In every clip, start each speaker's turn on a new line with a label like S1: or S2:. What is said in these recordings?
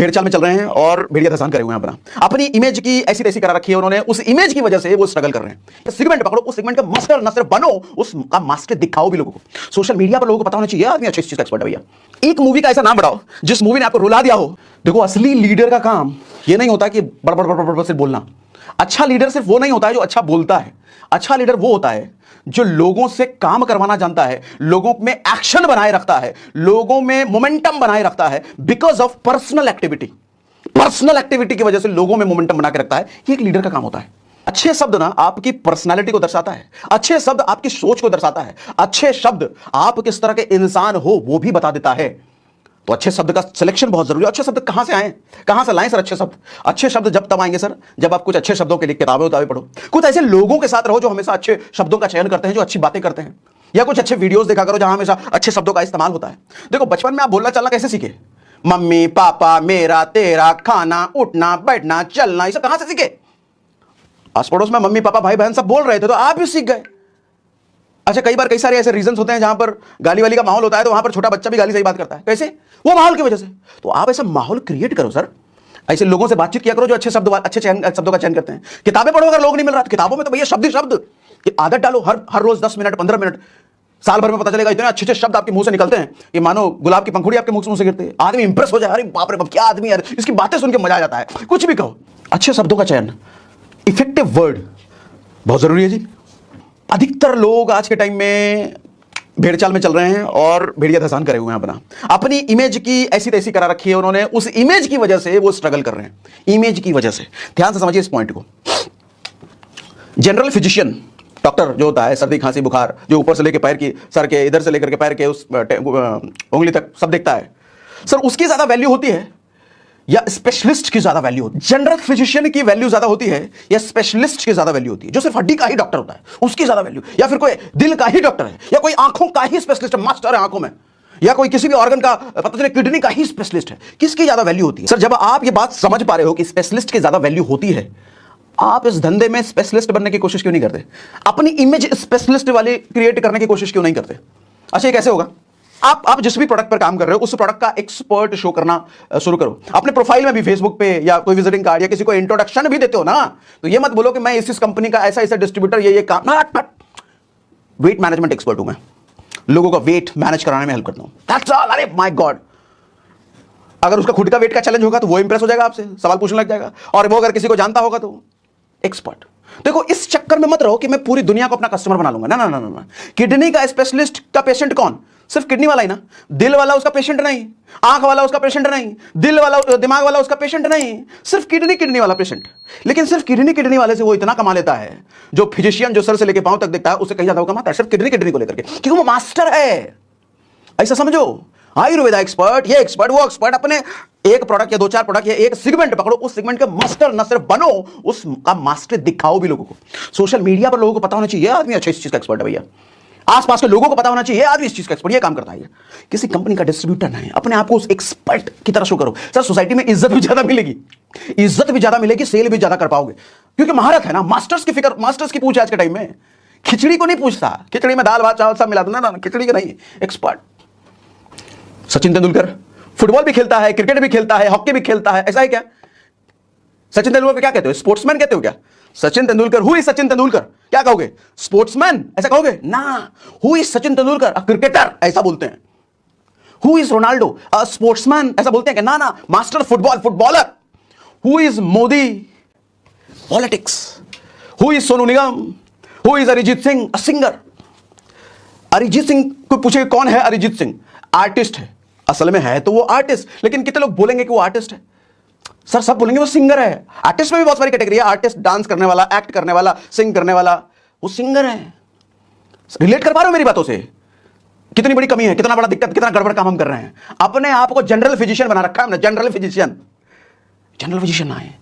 S1: भेड़चाल में चल रहे हैं और भेड़िया धसान करे हुए हैं अपनी इमेज की ऐसी तैसी करा रखी है उन्होंने। उस इमेज की वजह से वो स्ट्रगल कर रहे हैं। सेगमेंट पकड़ो, उस सेगमेंट का मास्टर न सिर्फ बनो, उसका मास्टर दिखाओ भी लोगों को। सोशल मीडिया पर लोगों को पता होना चाहिए आदमी अच्छी चीज का एक्सपर्ट है भैया। एक मूवी का ऐसा नाम बताओ जिस मूवी ने आपको रुला दिया हो। देखो, असली लीडर का काम ये नहीं होता कि बड़ बड़ बड़ बड़ से बोलना। अच्छा लीडर सिर्फ वो नहीं होता है जो अच्छा बोलता है। अच्छा लीडर वो होता है जो लोगों से काम करवाना जानता है, लोगों में एक्शन बनाए रखता है, लोगों में मोमेंटम बनाए रखता है because of personal activity. Personal activity की वजह से लोगों में मोमेंटम बना के रखता है। ये एक लीडर का काम होता है। अच्छे शब्द ना आपकी पर्सनालिटी को दर्शाता है, अच्छे शब्द आपकी सोच को दर्शाता है, अच्छे शब्द आप किस तरह के इंसान हो वो भी बता देता है। तो अच्छे शब्द का सिलेक्शन बहुत जरूरी है। अच्छे शब्द कहां से आए, कहां से लाएं सर अच्छे शब्द? अच्छे शब्द जब तब आएंगे सर जब आप कुछ अच्छे शब्दों के लिए किताबें पढ़ो, कुछ ऐसे लोगों के साथ रहो जो हमेशा अच्छे शब्दों का चयन करते हैं, जो अच्छी बातें करते हैं, या कुछ अच्छे वीडियोस देखा करो जहां हमेशा अच्छे शब्दों का इस्तेमाल होता है। देखो, बचपन में आप बोलना चलना कैसे सीखे? मम्मी पापा, मेरा तेरा, खाना उठना बैठना चलना, ये सब कहां से सीखे? आस पड़ोस में मम्मी पापा भाई बहन सब बोल रहे थे तो आप भी सीख गए। अच्छा, कई बार कई सारे ऐसे रीजंस होते हैं जहां पर गाली वाली का माहौल होता है तो वहां पर छोटा बच्चा भी गाली सही बात करता है। कैसे? वो माहौल की वजह से। तो आप ऐसा माहौल क्रिएट करो सर, ऐसे लोगों से बातचीत किया करो जो अच्छे शब्दों का चयन करते हैं। किताबें पढ़ो, अगर लोग नहीं मिल रहा तो किताबों में तो भैया शब्द ही शब्द की आदत डालो। हर रोज 10 मिनट 15 मिनट, साल भर में पता चलेगा इतने अच्छे अच्छे शब्द आपके मुंह से निकलते हैं कि मानो गुलाब की पंखुड़ी आपके मुंह से गिरते हैं। आदमी इंप्रेस हो जाए, अरे बाप रे बाप क्या आदमी है, इसकी बातें सुन के मजा आ जाता है। कुछ भी कहो, अच्छे शब्दों का चयन, इफेक्टिव वर्ड बहुत जरूरी है जी। अधिकतर लोग आज के टाइम में भेड़चाल में चल रहे हैं और भेड़िया धसान करे हुए हैं अपनी इमेज की ऐसी तैसी करा रखी है उन्होंने। उस इमेज की वजह से वो स्ट्रगल कर रहे हैं। इमेज की वजह से ध्यान से समझिए इस पॉइंट को। जनरल फिजिशियन, डॉक्टर जो होता है, सर्दी खांसी बुखार, जो ऊपर से लेकर पैर की, सर के इधर से लेकर के पैर के उस उंगली तक सब देखता है, सर उसकी ज्यादा वैल्यू होती है या स्पेशलिस्ट की ज्यादा वैल्यू होती है? जनरल फिजिशियन की वैल्यू ज्यादा होती है या स्पेशलिस्ट की ज्यादा वैल्यू होती है? जो सिर्फ हड्डी का ही डॉक्टर होता है उसकी ज्यादा वैल्यू, या फिर कोई दिल का ही डॉक्टर है, या कोई आंखों का ही स्पेशलिस्ट है, मास्टर है आंखों में, या कोई किसी भी ऑर्गन का पता चले किडनी का ही स्पेशलिस्ट है, किसकी ज्यादा वैल्यू होती है? सर, जब आप ये बात समझ पा रहे हो कि स्पेशलिस्ट की ज्यादा वैल्यू होती है, आप इस धंधे में स्पेशलिस्ट बनने की कोशिश क्यों नहीं करते? अपनी इमेज स्पेशलिस्ट वाली क्रिएट करने की कोशिश क्यों नहीं करते? अच्छा, ये कैसे होगा? आप जिस भी प्रोडक्ट पर काम कर रहे हो उस प्रोडक्ट का एक्सपर्ट शो करना शुरू करो। अपने प्रोफाइल में भी, फेसबुक पे या कोई विजिटिंग कार्ड या किसी को इंट्रोडक्शन भी देते हो ना, तो ये मत बोलो कि मैं इस कंपनी का ऐसा ऐसा डिस्ट्रीब्यूटर ये काम। वेट मैनेजमेंट एक्सपर्ट हूं मैं, लोगों का वेट मैनेज कराने में हेल्प करता हूं। That's all. अरे माय गॉड, अगर उसका खुद का वेट का चैलेंज होगा तो वो इंप्रेस हो जाएगा आपसे, सवाल पूछने लग जाएगा, और वो अगर किसी को जानता होगा तो एक्सपर्ट। देखो, इस चक्कर में मत रहो कि मैं पूरी दुनिया को अपना कस्टमर बना लूंगा। ना ना ना ना। किडनी का स्पेशलिस्ट का पेशेंट कौन? सिर्फ किडनी वाला ही ना, दिल वाला उसका पेशेंट नहीं, आंख वाला उसका पेशेंट नहीं, दिल वाला दिमाग वाला उसका पेशेंट नहीं, सिर्फ किडनी वाला पेशेंट। लेकिन सिर्फ किडनी वाले से वो इतना कमा लेता है जो फिजिशियन जो सर से लेकर पांव तक देखता है उससे कहीं ज्यादा कमाता है, सिर्फ किडनी को लेकर के, क्योंकि वो मास्टर है। ऐसा समझो, आयुर्वेदा एक्सपर्ट, ये एक्सपर्ट, वो एक्सपर्ट। अपने एक प्रोडक्ट या 2-4 प्रोडक्ट या एक सेगमेंट पकड़ो, उस सेगमेंट के मास्टर न सिर्फ बनो, उसका मास्टर दिखाओ भी लोगों को। सोशल मीडिया पर लोगों को पता होना चाहिए आदमी अच्छा इस चीज का एक्सपर्ट है भैया। आसपास के लोगों को पता होना चाहिए आदमी इस चीज का एक्सपर्ट, ये काम करता है। किसी कंपनी का डिस्ट्रीब्यूटर नहीं, अपने आप को उस एक्सपर्ट की तरह शो करो। सर, सोसाइटी में इज्जत भी ज्यादा मिलेगी, सेल भी ज्यादा कर पाओगे, क्योंकि महारत है ना। मास्टर्स की फिक्र, मास्टर्स की पूछ आज के टाइम में। खिचड़ी को नहीं पूछता, खिचड़ी में दाल भात चावल सब मिला दो ना, खिचड़ी का नहीं, एक्सपर्ट। सचिन तेंदुलकर फुटबॉल भी खेलता है, क्रिकेट भी खेलता है, हॉकी भी खेलता है, ऐसा है क्या? सचिन तेंदुलकर क्या कहते हो? स्पोर्ट्समैन कहते हो क्या? Sachin Tendulkar, who is Sachin Tendulkar? क्या कहोगे? स्पोर्ट्समैन ऐसा कहोगे ना? Who is Sachin Tendulkar? A cricketer ऐसा बोलते हैं। Who is Ronaldo? A sportsman ऐसा बोलते हैं कि ना ना, master footballer. Who is Modi? Politics. Who is Sonu Nigam? Who is Arijit Singh? A singer. Arijit Singh को पूछे कौन है अरिजीत सिंह? आर्टिस्ट है, असल में है तो वो आर्टिस्ट, लेकिन कितने लोग बोलेंगे कि वो आर्टिस्ट है? सर, सब बोलेंगे वो सिंगर है। आर्टिस्ट में भी बहुत सारी कैटेगरी है, आर्टिस्ट डांस करने वाला, एक्ट करने वाला, सिंग करने वाला, वो सिंगर है। रिलेट कर पा रहे हो मेरी बातों से? कितनी बड़ी कमी है, कितना बड़ा दिक्कत, कितना गड़बड़ काम हम कर रहे हैं। अपने आप को जनरल फिजिशियन बना रखा है हमने, जनरल फिजिशियन ना है,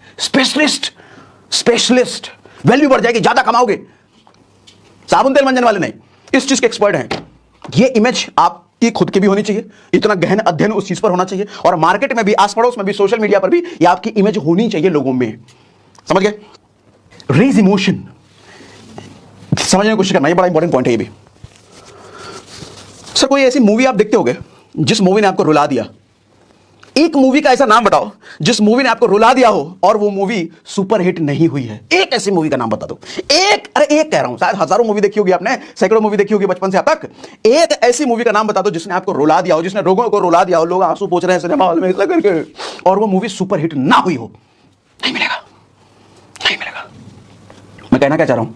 S1: स्पेशलिस्ट। वैल्यू बढ़ जाएगी, ज्यादा कमाओगे। साबुन तेल मंजन वाले नहीं, इस चीज के एक्सपर्ट हैं। ये इमेज आपकी खुद की भी होनी चाहिए, इतना गहन अध्ययन उस चीज पर होना चाहिए, और मार्केट में भी, आस पड़ोस में भी, सोशल मीडिया पर भी ये आपकी इमेज होनी चाहिए लोगों में। समझ गए? रेज इमोशन, समझने की कोशिश करना, ये बड़ा इंपॉर्टेंट पॉइंट है ये भी। सर, कोई ऐसी मूवी आप देखते होगे जिस मूवी ने आपको रुला दिया, एक मूवी का ऐसा नाम बताओ जिस मूवी ने आपको रुला दिया हो और वो मूवी सुपर हिट नहीं हुई है। एक ऐसी मूवी का नाम बता दो। एक, अरे एक कह रहा हूं, शायद हजारों मूवी देखी होगी आपने, सैकड़ों मूवी देखी होगी बचपन से अब तक। एक ऐसी मूवी का नाम बता दो जिसने आपको रुला दिया हो, जिसने लोगों को रुला दिया हो, लोग आंसू पोंछ रहे हैं सिनेमा हॉल में ऐसा करके, और वो मूवी सुपर हिट ना हुई हो। नहीं मिलेगा, नहीं मिलेगा। मैं कहना क्या चाह रहा हूं,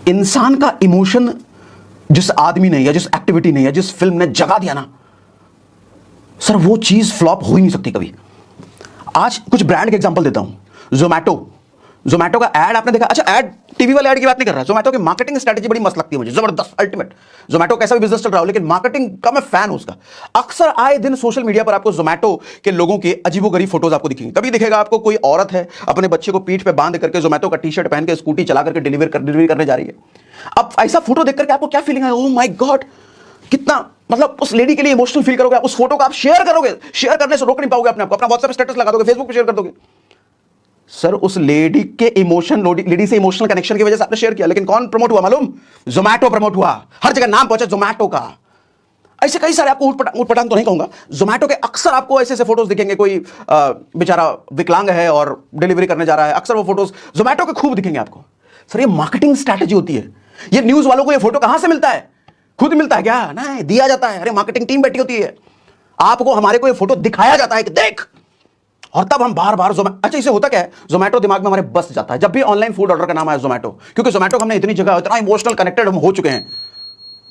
S1: इंसान का इमोशन जिस आदमी ने या जिस एक्टिविटी ने या जिस फिल्म ने जगा दिया ना सर, वो चीज फ्लॉप हो ही नहीं सकती कभी। आज कुछ ब्रांड के एग्जांपल देता हूं। जोमैटो का ऐड आपने देखा? अच्छा, ऐड टीवी वाले ऐड की बात नहीं कर रहा। जोमैटो की मार्केटिंग स्ट्रेटजी बड़ी मस्त लगती है मुझे, जबरदस्त, अल्टीमेट। जोमैटो कैसा भी बिजनेस चल रहा हो, लेकिन मार्केटिंग का मैं फैन हूं उसका। अक्सर आए दिन सोशल मीडिया पर आपको जोमैटो के लोगों के अजीबोगरीब फोटोज आपको दिखेंगे। कभी दिखेगा आपको कोई औरत है अपने बच्चे को पीठ पे बांध करके जोमैटो का टी शर्ट पहन के स्कूटी चला करके डिलीवरी करने जा रही है। अब ऐसा फोटो देख करके आपको क्या फीलिंग है? ओह माय गॉड, कितना, मतलब उस लेडी के लिए इमोशनल फील करोगे आप। उस फोटो को आप शेयर करोगे, शेयर करने से रोक नहीं पाओगे अपने आप को। अपना व्हाट्सएप स्टेटस लगा दोगे, फेसबुक पे शेयर कर दोगे। सर, उस लेडी के इमोशन, लेडी से इमोशनल कनेक्शन की वजह से आपने शेयर किया, लेकिन कौन प्रमोट हुआ मालूम? जोमैटो प्रमोट हुआ, हर जगह नाम पहुंचा जोमैटो का। ऐसे कई सारे आपको उटपटांग तो नहीं कहूंगा, जोमैटो के अक्सर आपको ऐसे फोटोज दिखेंगे। कोई बेचारा विकलांग है और डिलीवरी करने जा रहा है, अक्सर वो फोटोज जोमैटो के खूब दिखेंगे आपको। सर, ये मार्केटिंग स्ट्रैटेजी होती है। ये न्यूज वालों को ये फोटो कहां से मिलता है? खुद मिलता है क्या? नहीं, दिया जाता है। अरे मार्केटिंग टीम बैठी होती है, आपको हमारे को ये फोटो दिखाया जाता है कि देख, और तब हम बार बार अच्छा, इसे होता क्या है, जोमैटो दिमाग में हमारे बस जाता है। जब भी ऑनलाइन फूड ऑर्डर का नाम आया जोमैटो, क्योंकि जोमैटो हमने इतनी जगह, इतना इमोशनल कनेक्टेड हम हो चुके हैं।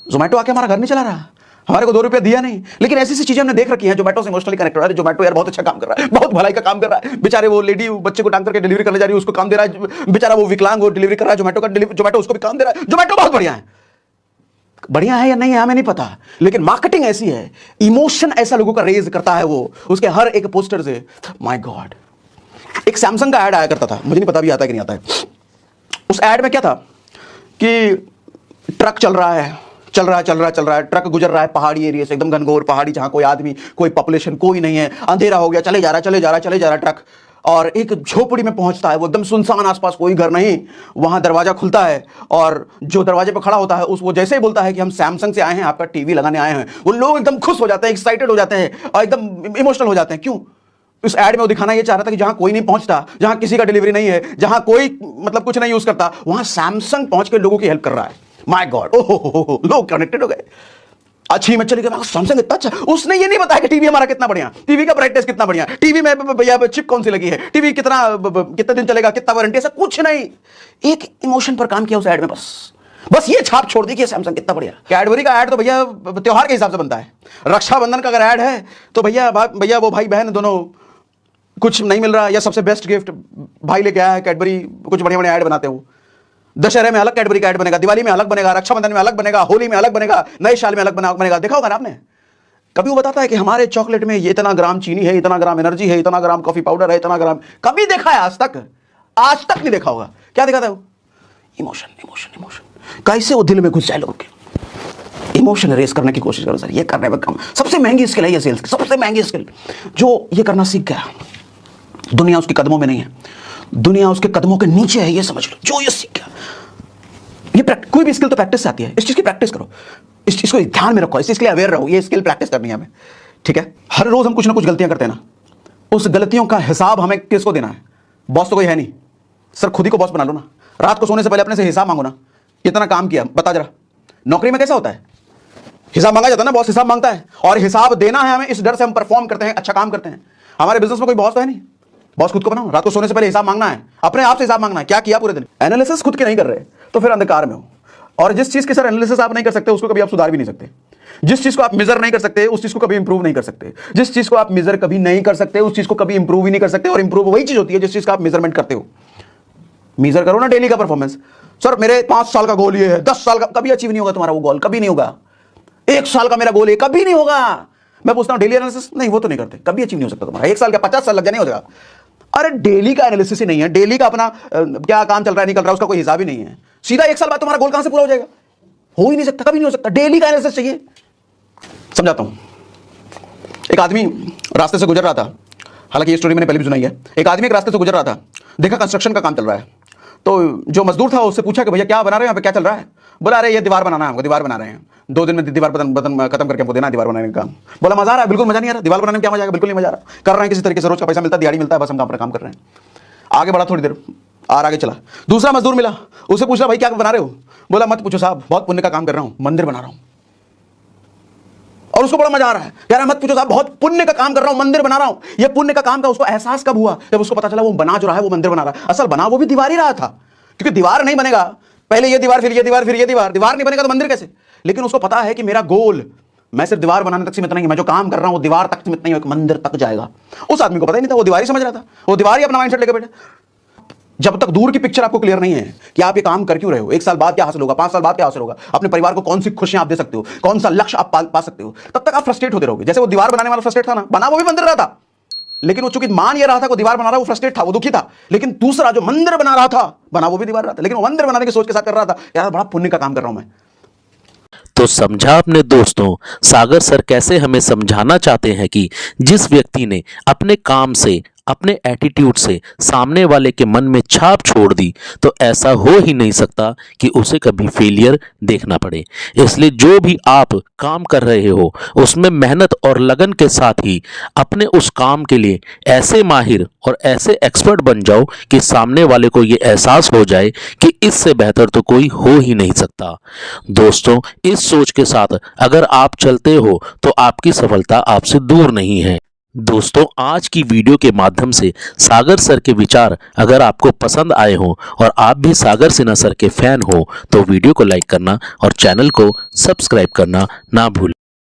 S1: जोमैटो आके हमारा घर नहीं चला रहा, हमारे को 2 रुपया दिया नहीं, लेकिन ऐसी सी चीजें हमने देख रखी हैं। जोमैटो से इमोशनली कनेक्ट हो रहा है। जोमैटो यार बहुत अच्छा काम कर रहा है, बहुत भलाई का काम कर रहा है। बेचारे वो लेडी बच्चे को टांग करके डिलीवरी करने जा रही है, उसको काम दे रहा है। बेचारा वो विकलांग वो डिलीवरी कर रहा है, जोमैटो उसको भी काम दे रहा है। जोमैटो बहुत बढ़िया है। बढ़िया है या नहीं है हमें नहीं पता, लेकिन मार्केटिंग ऐसी है, इमोशन ऐसा लोगों का रेज करता है वो उसके हर एक पोस्टर से। माय गॉड, एक सैमसंग का ऐड आया करता था, मुझे नहीं पता भी आता है कि नहीं आता है। उस ऐड में क्या था कि ट्रक चल रहा है, ट्रक गुजर रहा है पहाड़ी एरिया से, एकदम घनघोर पहाड़ी, जहां कोई आदमी, कोई पॉपुलेशन कोई नहीं है, अंधेरा हो गया, चले जा रहा ट्रक, और एक झोपड़ी में पहुंचता है। वो एकदम सुनसान, आसपास कोई घर नहीं। वहां दरवाजा खुलता है और जो दरवाजे पर खड़ा होता है वो जैसे ही बोलता है कि हम सैमसंग से आए हैं, आपका टीवी लगाने आए हैं, वो लोग एकदम खुश हो जाते हैं, एक्साइटेड हो जाते हैं और एकदम इमोशनल हो जाते हैं। क्यों? इस एड में वो दिखाना ये चाह रहा था कि जहां कोई नहीं पहुंचता, जहां किसी का डिलीवरी नहीं है, जहां कोई मतलब कुछ नहीं यूज करता, वहां सैमसंग पहुंच के लोगों की हेल्प कर रहा है। माय गॉड, ओहो, लोग कनेक्टेड हो गए। अच्छी में चली गई, सैमसंग इतना अच्छा। उसने ये नहीं बताया कि टीवी हमारा कितना बढ़िया, टीवी का ब्राइटनेस कितना बढ़िया, टीवी में भैया चिप कौन सी लगी है, टीवी कितने दिन चलेगा, कितना वारंटी, ऐसा कुछ नहीं। एक इमोशन पर काम किया उस ऐड में, बस ये छाप छोड़ दी कि सैमसंग कितना बढ़िया। कैडबरी का ऐड तो भैया त्योहार के हिसाब से बनता है। रक्षाबंधन का अगर ऐड है तो भैया वो भाई बहन दोनों, कुछ नहीं मिल रहा या सबसे बेस्ट गिफ्ट भाई लेके आया है कैडबरी, कुछ बढ़िया बढ़िया ऐड बनाते हो। दशहरे में अलग कैडबरी का ऐड बनेगा, दिवाली में अलग बनेगा, रक्षाबंधन में अलग बनेगा, होली में अलग बनेगा, नए साल में अलग बनेगा। देखा होगा ना आपने? कभी वो बताता है कि हमारे चॉकलेट में ये इतना ग्राम चीनी है, इतना ग्राम एनर्जी है, इतना ग्राम कॉफी पाउडर है, इतना ग्राम, कभी देखा है आज तक? आज तक नहीं देखा होगा। क्या दिखाता है वो? इमोशन। कैसे वो दिल में घुस जाए लोगों के, इमोशन रेस करने की कोशिश करो। सर, ये करने में कम, सबसे महंगी स्किल है ये सेल्स की, सबसे महंगी स्किल। जो ये करना सीख गया, दुनिया उसके कदमों में नहीं है, दुनिया उसके कदमों के नीचे है, ये समझ लो। जो ये सीख गया, ये कोई भी स्किल तो प्रैक्टिस से आती है। इस चीज की प्रैक्टिस करो, इस चीज को ध्यान में रखो, इस चीज के लिए अवेयर रहो। ये स्किल प्रैक्टिस करनी है हमें, ठीक है? हर रोज हम कुछ ना कुछ गलतियां करते हैं ना, उस गलतियों का हिसाब हमें किसको देना है? बॉस तो कोई है नहीं। सर, खुद ही को बॉस बना लो ना। रात को सोने से पहले अपने से हिसाब मांगो ना, इतना काम किया, बता जरा। नौकरी में कैसा होता है? हिसाब मांगा जाता है ना, बॉस हिसाब मांगता है, और हिसाब देना है हमें, इस डर से हम परफॉर्म करते हैं, अच्छा काम करते हैं। हमारे बिजनेस में कोई बॉस तो है नहीं, बॉस खुद को बनाओ। रात को सोने से पहले हिसाब मांगना है, अपने आप से हिसाब मांगना है, क्या किया पूरे दिन। एनालिसिस खुद के नहीं कर रहे तो फिर अंधकार में हो। और जिस चीज के सर एनालिसिस आप नहीं कर सकते, उसको कभी आप सुधार भी नहीं सकते। जिस चीज को आप मेजर नहीं कर सकते, उस चीज को कभी इंप्रूव नहीं कर सकते। जिस चीज को आप मेजर कभी नहीं कर सकते, उस चीज को कभी इंप्रूव ही नहीं कर सकते। और इंप्रूव वही चीज होती है जिस चीज का आप मेजरमेंट करते हो। मेजर करो ना डेली का परफॉर्मेंस। सर, मेरे 5 साल का गोल ये है, 10 साल का, कभी अचीव नहीं होगा तुम्हारा वो गोल, कभी नहीं होगा। 1 साल का मेरा गोल है, कभी नहीं होगा। मैं पूछता हूं डेली एनालिसिस, नहीं वो तो नहीं करते, कभी अचीव नहीं हो सकता तुम्हारा। 1 साल का 50 साल लग जाए, नहीं हो जाएगा। अरे डेली का एनालिसिस ही नहीं है, डेली का अपना क्या काम चल रहा है नहीं चल रहा है उसका कोई हिसाब ही नहीं है। सीधा 1 साल बाद तुम्हारा गोल कहां से पूरा हो जाएगा? हो ही नहीं सकता, कभी नहीं हो सकता। डेली का एनालिसिस चाहिए। समझाता हूं। एक आदमी रास्ते से गुजर रहा था, हालांकि ये स्टोरी मैंने पहले भी सुनाई है। एक आदमी एक रास्ते से गुजर रहा था, देखा कंस्ट्रक्शन का काम चल रहा है, तो जो मजदूर था उससे पूछा कि भैया क्या बना रहे हो, यहाँ पे क्या चल रहा है? बोला अरे ये दीवार बनाना है हमको, दीवार बना रहे हैं, 2 दिन में दीवार बदन खत्म करके हमको देना है दीवार बनाने का काम। बोला मजा आ रहा है? बिल्कुल मजा नहीं आ रहा। दीवार बनाने में क्या मजा आएगा? बिल्कुल नहीं मजा आ रहा। कर रहे हैं किसी तरीके से, रोज का पैसा मिलता है, दिहाड़ी मिलता है, बस हम अपना काम कर रहे हैं। आगे बढ़ा थोड़ी देर और आगे चला, दूसरा मजदूर मिला, उसे पूछा भाई क्या बना रहे हो? बोला मत पूछो साहब, बहुत पुण्य का काम कर रहा हूं, मंदिर बना रहा हूं। और उसको बड़ा मजा आ रहा है, कह रहा है मत पूछो साहब, बहुत पुण्य का काम कर रहा हूं, मंदिर बना रहा हूं। ये पुण्य का काम का उसको एहसास कब हुआ? जब उसको पता चला वो बना जो रहा है वो मंदिर बना रहा है। असल बना वो भी दीवार ही रहा था, क्योंकि दीवार नहीं बनेगा, पहले ये दीवार फिर ये दीवार फिर ये दीवार, दीवार नहीं बनेगा तो मंदिर कैसे? लेकिन उसको पता है कि मेरा गोल, मैं सिर्फ दीवार बनाने तक सीमित नहीं, मैं जो काम कर रहा हूं वो दीवार तक सीमित नहीं, एक मंदिर तक जाएगा। उस आदमी को पता ही नहीं था, वो दीवार ही समझ रहा था, वो दीवार ही अपना माइंडसेट लेकर बैठा। जब तक दूर की पिक्चर आपको क्लियर नहीं है कि आप ये काम कर क्यों रहे हो, 1 साल बाद क्या हासिल होगा, 5 साल बाद क्या हासिल होगा, अपने परिवार को कौन सी खुशियां आप दे सकते हो, कौन सा लक्ष्य आप पा सकते हो, तब तक आप फ्रस्ट्रेट होते रहोगे। जैसे वो दीवार बनाने वाला फ्रस्ट्रेट था ना, बना वो भी मंदिर रहा था, लेकिन वो चूंकि मान ये रहा था कि दीवार बना रहा, वो फ्रस्ट्रेट था, वो दुखी था। लेकिन दूसरा जो मंदिर बना रहा था, बना वो भी दीवार रहा था, लेकिन वो मंदिर बनाने की सोच के साथ कर रहा था, यार बड़ा पुण्य का काम कर रहा हूं मैं।
S2: तो समझा आपने दोस्तों, सागर सर कैसे हमें समझाना चाहते हैं कि जिस व्यक्ति ने अपने काम से, अपने एटीट्यूड से सामने वाले के मन में छाप छोड़ दी, तो ऐसा हो ही नहीं सकता कि उसे कभी फेलियर देखना पड़े। इसलिए जो भी आप काम कर रहे हो उसमें मेहनत और लगन के साथ ही अपने उस काम के लिए ऐसे माहिर और ऐसे एक्सपर्ट बन जाओ कि सामने वाले को ये एहसास हो जाए कि इससे बेहतर तो कोई हो ही नहीं सकता। दोस्तों, इस सोच के साथ अगर आप चलते हो तो आपकी सफलता आपसे दूर नहीं है। दोस्तों, आज की वीडियो के माध्यम से सागर सर के विचार अगर आपको पसंद आए हों और आप भी सागर सिन्हा सर के फैन हो तो वीडियो को लाइक करना और चैनल को सब्सक्राइब करना ना भूलें।